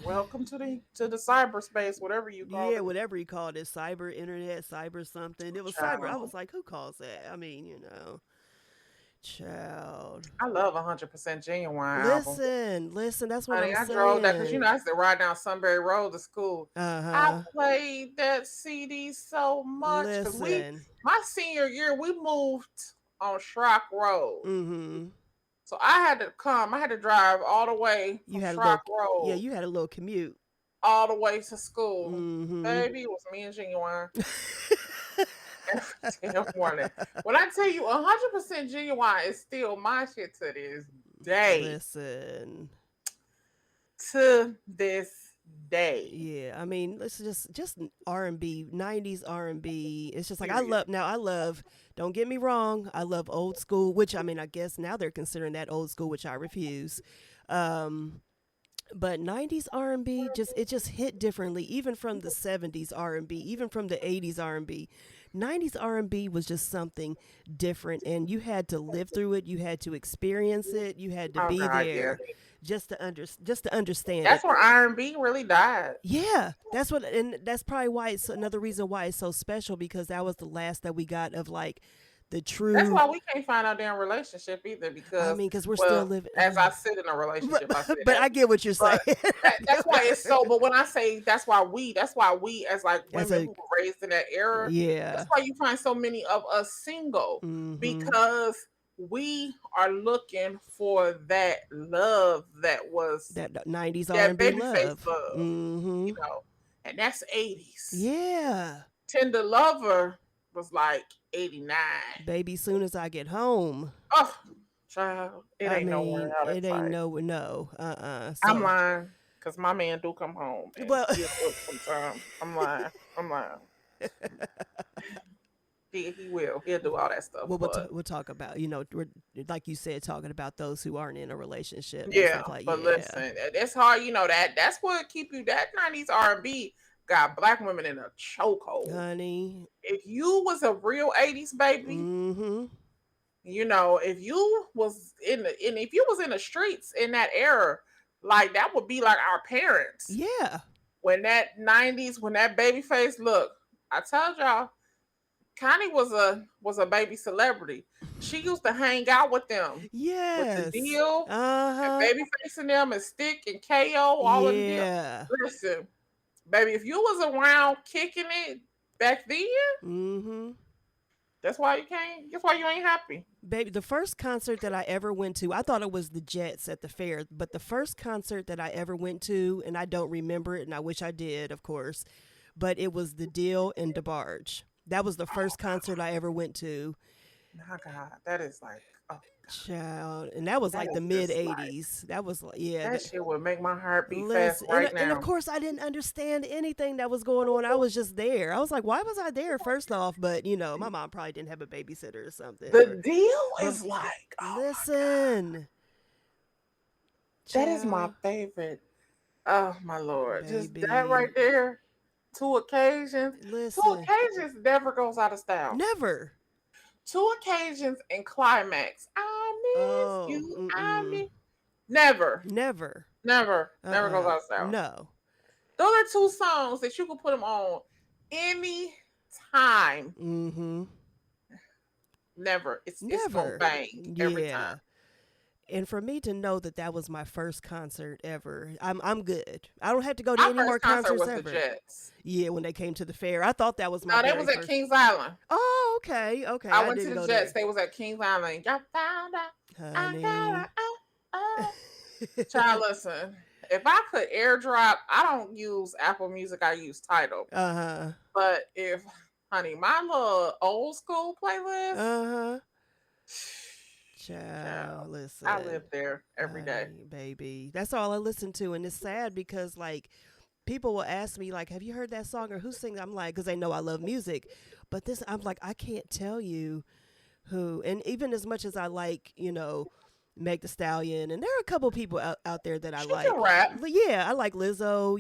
Welcome to the cyberspace, whatever you call Yeah, it. whatever he called it, cyber internet, cyber something. It was cyber. I Child. was like, who calls that? I mean, child. I love 100% Genuine album. Listen, that's what Honey, I'm I drove that because saying. I used to ride down Sunbury Road to school. I Uh-huh. played that CD so much because Listen. my senior year, we moved on Schrock Road. Mm-hmm. So I had to drive all the way You from had a Schrock little, yeah, Road you had a little commute. all the way to school. Mm-hmm. Baby, it was me and Genuine every damn morning. When I tell you 100% Genuine is still my shit to this day. Listen. To this day. Yeah, I mean, let's just R&B, 90s R&B. It's just like Period. I love, don't get me wrong, I love old school, which I mean, I guess now they're considering that old school, which I refuse. But 90s R&B just hit differently, even from the 70s R&B, even from the 80s R&B. 90s R&B was just something different, and you had to live through it, you had to experience it, you had to Oh be God, yeah. there just to understand That's it. where R&B really died. Yeah, and that's probably why it's another reason why it's so special, because that was the last that we got of like the That's true. why we can't find our damn relationship either. I Because, mean, because we're still well, living. as I sit in a relationship, I say But that. I get what you're saying. But that's why it's so. But when I say that's why we as like As women a who were raised in that era, yeah. that's why you find so many of us single, Mm-hmm. because we are looking for that love that was That 90s that R&B babyface love. love, Mm-hmm. and that's 80s. Yeah. Tender Lover was like 89. Baby, soon as I get home. Oh, child, it I ain't nowhere mean, out of it ain't sight. no. I'm So lying, because my man do come home and well. he'll cook sometimes. I'm lying. He will. He'll do all that stuff. Well, But we'll talk about, we're, like you said, talking about those who aren't in a relationship and yeah, stuff like but yeah. listen, it's hard. That's what keep you. That 90s R&B got black women in a chokehold. Honey. If you was a real 80s baby, mm-hmm. If you was if you was in the streets in that era, like that would be like our parents. Yeah. When that 90s, when that baby face, look, I told y'all, Connie was a baby celebrity. She used to hang out with them. Yes. With the deal, Uh-huh. and Babyface and them, and Stick and KO, all of them. Yeah. Listen, baby, if you was around kicking it back then, mm-hmm. That's why you ain't happy. Baby, the first concert that I ever went to, I thought it was the Jets at the fair, but the first concert that I ever went to, and I don't remember it, and I wish I did, of course, but it was the Deal in DeBarge. That was the first concert I ever went to. My God, that is like, oh, child, and that was like the mid 80s. That was like, yeah, that shit would make my heart beat fast and, now. And of course, I didn't understand anything that was going on. I was just there. I was like, why was I there? First off, but my mom probably didn't have a babysitter or something. The Deal is like, oh, listen, that is my favorite. Oh my Lord, baby. Just that right there. 2 occasions. Listen. 2 occasions never goes out of style. Never. 2 occasions and climax. I miss you. I miss. Never goes out of style. No. Those are 2 songs that you can put them on any time. Mm-hmm. Never. It's gonna bang every time. And for me to know that was my first concert ever, I'm good. I don't have to go to any more concerts was ever. The Jets. Yeah, when they came to the fair, I thought that was my. No, they was at Kings Island. Oh, okay. I went to the Jets. They was at Kings Island. Y'all found out. Honey. Child, listen. if I could airdrop, I don't use Apple Music, I use Tidal. Uh-huh. But if, honey, my little old school playlist, Uh-huh. child, Child, I live listen. there every day. Honey, baby. That's all I listen to. And it's sad because, like, people will ask me, like, have you heard that song or who sings? I'm like, because they know I love music. But this, I'm like, I can't tell you who. And even as much as I like, Meg the Stallion, and there are a couple people out there that I She like. can rap. Yeah, I like Lizzo,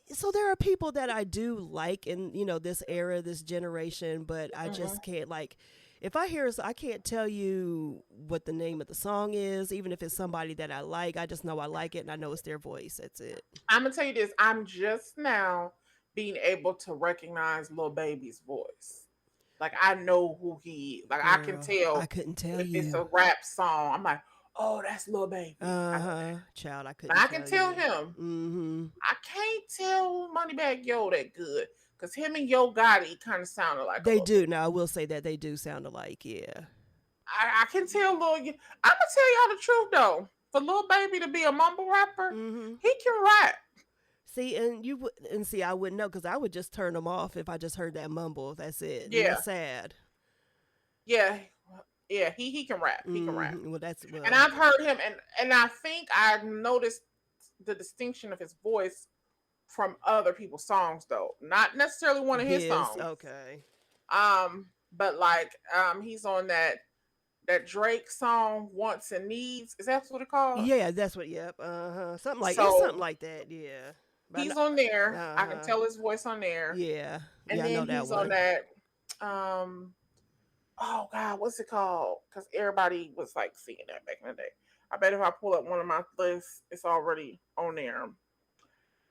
so there are people that I do like in, this era, this generation, but I Mm-hmm. just can't, like, if I hear, I can't tell you what the name of the song is, even if it's somebody that I like. I just know I like it and I know it's their voice. That's it. I'm gonna tell you this. I'm just now being able to recognize Lil Baby's voice. Like I know who he. Like I can Girl, I tell couldn't tell if it's a you. rap song. I'm like, oh, that's Lil Baby. I know Uh-huh. that. Child, I But couldn't I can tell tell you. him. Mm-hmm. I can't tell Moneybagg Yo that good because him and Yo Gotti kind of sounded like a They little do. bit. Now, I will say that they do sound alike, yeah. I can tell Lil. I'm gonna tell y'all the truth though. For Lil Baby to be a mumble rapper, Mm-hmm. he can rap. See, and you would, and see, I wouldn't know because I would just turn them off if I just heard that mumble. That's it, and Yeah, that's sad. yeah, yeah. He can rap. He can rap. Mm-hmm. Well, that's And well, I've heard him, and I think I noticed the distinction of his voice from other people's songs, though. Not necessarily one of his his songs. okay. But like he's on that Drake song "Wants and Needs." Is that what it called? Yeah, that's what. Yep. Something like it's So something like that. Yeah. But he's on there. I can uh-huh. tell his voice on there. Yeah. And Yeah, I know then that he's on one. that. Oh God, what's it called? Because everybody was like singing that back in the day. I bet if I pull up one of my lists, it's already on there.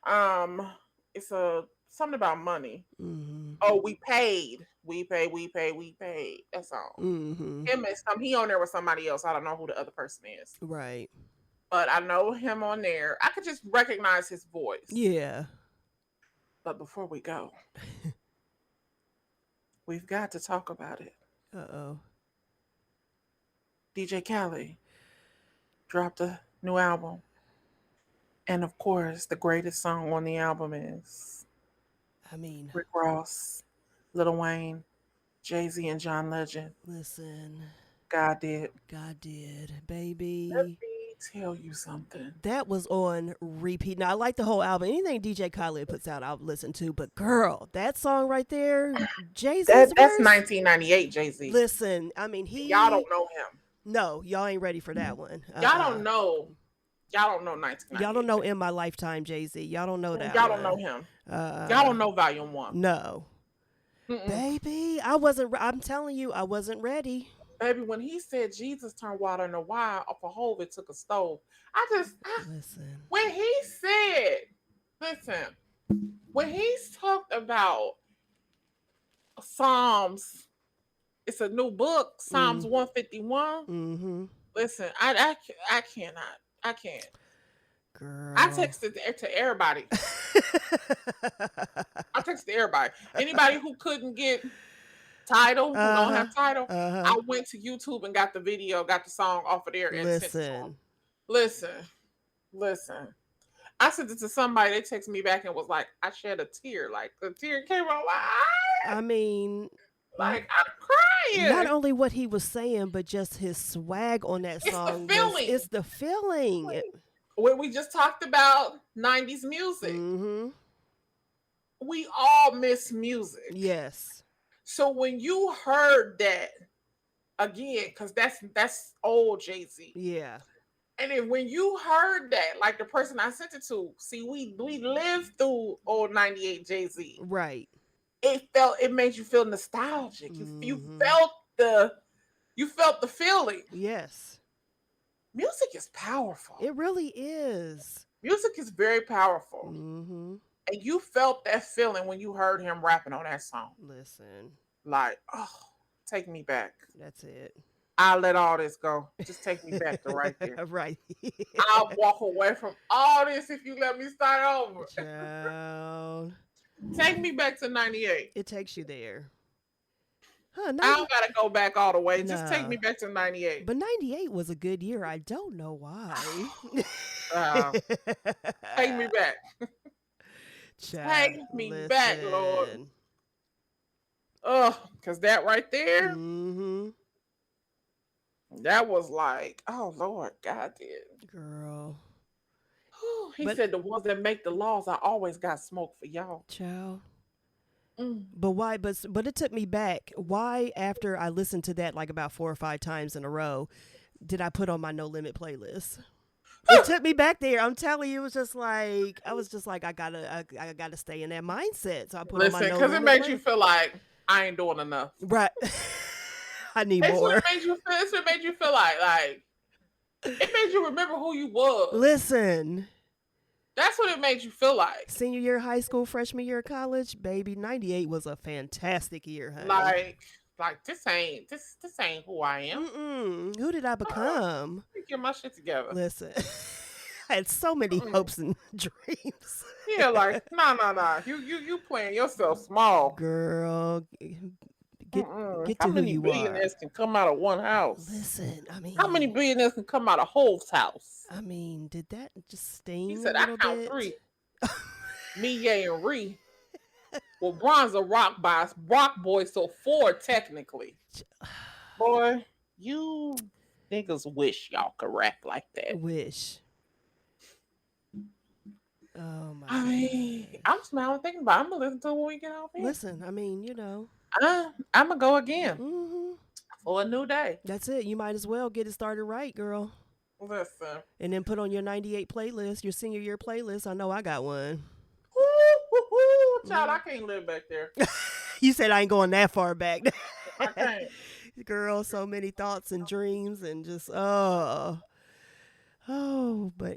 Um, it's a something about money. Mm-hmm. Oh, we paid. That song. Mm-hmm. Him and he on there with somebody else. I don't know who the other person is, Right. but I know him on there. I could just recognize his voice. Yeah. But before we go, we've got to talk about it. Uh-oh. DJ Khaled dropped a new album. And of course, the greatest song on the album is I mean, Rick Ross, Lil Wayne, Jay-Z, and John Legend. listen. God did. God did, Let baby. me tell you something. That was on repeat. Now I like the whole album. Anything DJ Khaled puts out, I'll listen to. But girl, that song right there, Jay Z's That's verse. 1998 Jay-Z. Listen, I mean Y'all don't know him. No, y'all ain't ready for that one. Y'all don't know. Y'all don't know 1998. Y'all don't know In My Lifetime, Jay-Z. Y'all don't know that Y'all one. don't know him. Y'all don't know Volume 1. No. Mm-mm. Baby, I'm telling you, I wasn't ready. Baby, when he said Jesus turned water into wine off a hole, it took a stove. Listen. When he said, when he's talked about Psalms, it's a new book, Psalms 151. Mm-hmm. Listen, I cannot. I can't. Girl. I texted to everybody. I texted everybody. Anybody who couldn't get Tidal, who don't have Tidal, I went to YouTube and got the video, got the song off of there and sent it to them. Listen. I sent it to somebody. They texted me back and was like, I shed a tear. Like the tear came out my eye. I mean, like I'm crying. Not only what he was saying, but just his swag on that song. The feeling. It's the feeling. When we just talked about 90s music. Mm-hmm. We all miss music. Yes. So when you heard that again, because that's old Jay-Z. Yeah. And then when you heard that, like the person I sent it to, see, we lived through old 98 Jay-Z. Right. It made you feel nostalgic. You felt the feeling. Yes. Music is powerful. It really is. Music is very powerful. Mm-hmm. And you felt that feeling when you heard him rapping on that song. Listen. Like, oh, take me back. That's it. I'll let all this go. Just take me back to right there. Right. I'll walk away from all this if you let me start over. Child. Take me back to 98. It takes you there. Huh, I 90? don't gotta go back all the way. Just take Nah. me back to 98. But 98 was a good year. I don't know why. Uh, take me back. Child, Take me back, Lord. listen. Because that right there, Mm-hmm. that was like, oh Lord, God did. Girl. He But, said the ones that make the laws, I always got smoke for y'all. child. Mm. But why? But it took me back. Why, after I listened to that like about 4 or 5 times in a row, did I put on my No Limit playlist? It took me back there. I'm telling you, it was just like I was just like I gotta stay in that mindset. So I put on my Listen, No because it Limit made you playlist. feel like I ain't doing enough. Right. I need It's what more. it made you feel. It's what it made you feel like it made you remember who you was. Listen, That's what it made you feel like. senior year of high school, freshman year of college, baby, 98 was a fantastic year, honey. Like this ain't who I am. Who did I become? Let me get my shit together. Listen, I had so many hopes and dreams. Yeah, like nah. You playing yourself small. Girl, get How to who many you are. billionaires can come out of one house? Listen, I mean, How many billionaires can come out of Hove's house? I mean, did that just sting He a said, I little count bit? 3. Me, Ye, and Ree. Well, Bron's a rock boy, so 4 technically. Boy, you niggas wish y'all could rap like that. Wish. Oh my I mean, God. I'm smiling thinking about it. I'm gonna listen to it when we get off here. Listen, I mean, I'm gonna go again hmm for a new day. that's it. You might as well get it started right, girl. Listen. And then put on your 98 playlist, your senior year playlist. I know I got one. Child, I can't live back there. You said I ain't going that far back. I can't. Girl, so many thoughts and dreams and just, but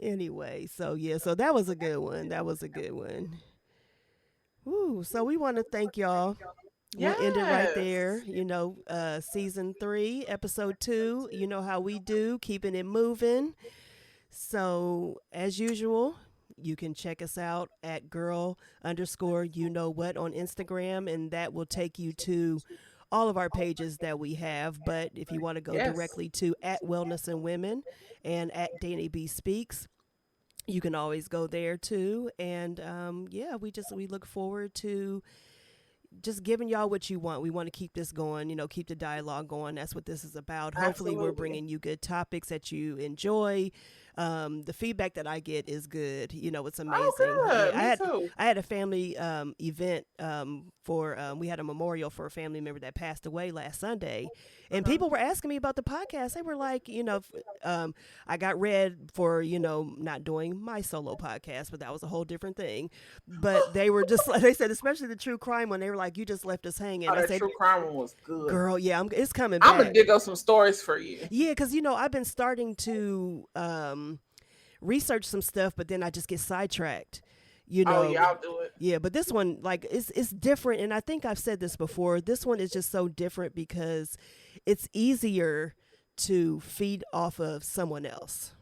anyway, so yeah, so that was a good one. That was a good one. Ooh, so we want to thank y'all. We'll end it right there. Season 3, episode 2. You know how we do, keeping it moving. So as usual, you can check us out at girl_you-know-what on Instagram, and that will take you to all of our pages that we have. But if you want to go directly to at Wellness and Women and at DannieBSpeaks, you can always go there too. And we look forward to just giving y'all what you want. We want to keep this going, keep the dialogue going. That's what this is about. Hopefully we're bringing you good topics that you enjoy. The feedback that I get is good. It's amazing. Oh, good. Yeah, too. I had a family event we had a memorial for a family member that passed away last Sunday, and people were asking me about the podcast. They were like, I got read for not doing my solo podcast, but that was a whole different thing. But they were just they said, especially the true crime one, they were like, you just left us hanging. I said, true crime one was good, girl. Yeah, it's coming back. I'm gonna dig up some stories for you. Yeah, because I've been starting to research some stuff, but then I just get sidetracked. Oh yeah, I'll do it. Yeah, but this one, like, it's different, and I think I've said this before. This one is just so different because it's easier to feed off of someone else.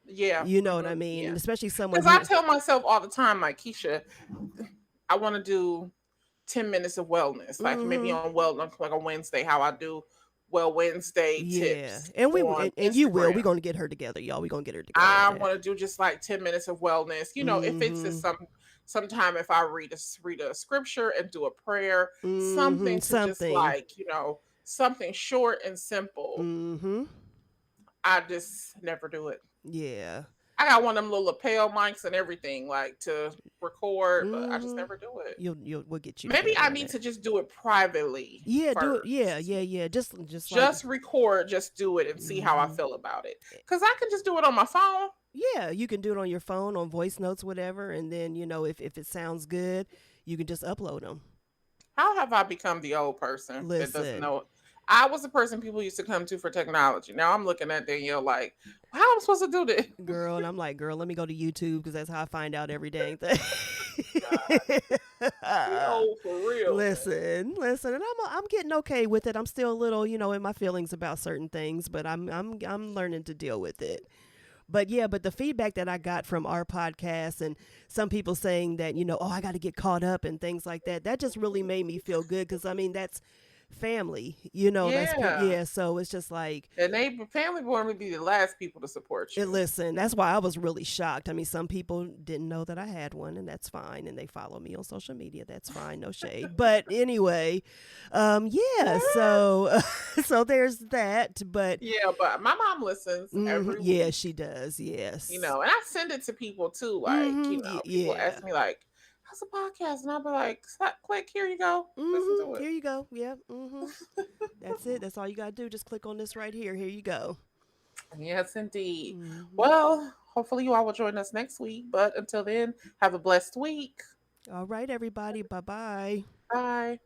Yeah, you know what I mean. Yeah. Especially someone. Because I tell myself all the time, like, Keisha, I want to do 10 minutes of wellness, like maybe on wellness, like on Wednesday, how I do Wednesday tips. And you will. We're gonna get her together, y'all. We're gonna get her together. I want to do just like 10 minutes of wellness. If it's just sometime if I read a scripture and do a prayer, something just like, something short and simple. I just never do it. Yeah. I got one of them little lapel mics and everything, like, to record, but I just never do it. We'll get you. Maybe I need to just do it privately. Yeah, first. do it. Yeah. Just record, just do it and see how I feel about it. Because I can just do it on my phone. Yeah, you can do it on your phone, on voice notes, whatever. And then, if it sounds good, you can just upload them. How have I become the old person that doesn't know? I was the person people used to come to for technology. Now I'm looking at Danielle like, how am I supposed to do this? Girl, and I'm like, girl, let me go to YouTube because that's how I find out every dang thing. Oh, for real. Listen, and I'm getting okay with it. I'm still a little, in my feelings about certain things, but I'm learning to deal with it. But the feedback that I got from our podcast and some people saying that, I got to get caught up and things like that, that just really made me feel good because, I mean, that's family, you know, Yeah. yeah. So it's just like, And they family born would be the last people to support you. listen, that's why I was really shocked. I mean, some people didn't know that I had one, and that's fine. And they follow me on social media. That's fine, no shade. But anyway, yeah. So, so there's that. But Yeah, but my mom listens every yeah, week. she does. You Yes. know, and I send it to people too. Like, people Yeah. ask me like, "How's the podcast?" And I'll be like, "Stop, click, here you go, listen to it." Here you go. Yeah. That's it. That's all you gotta do. Just click on this right here. Here you go. Yes, indeed. hmm Well, hopefully you all will join us next week. But until then, have a blessed week. All right, everybody. Bye bye. Bye.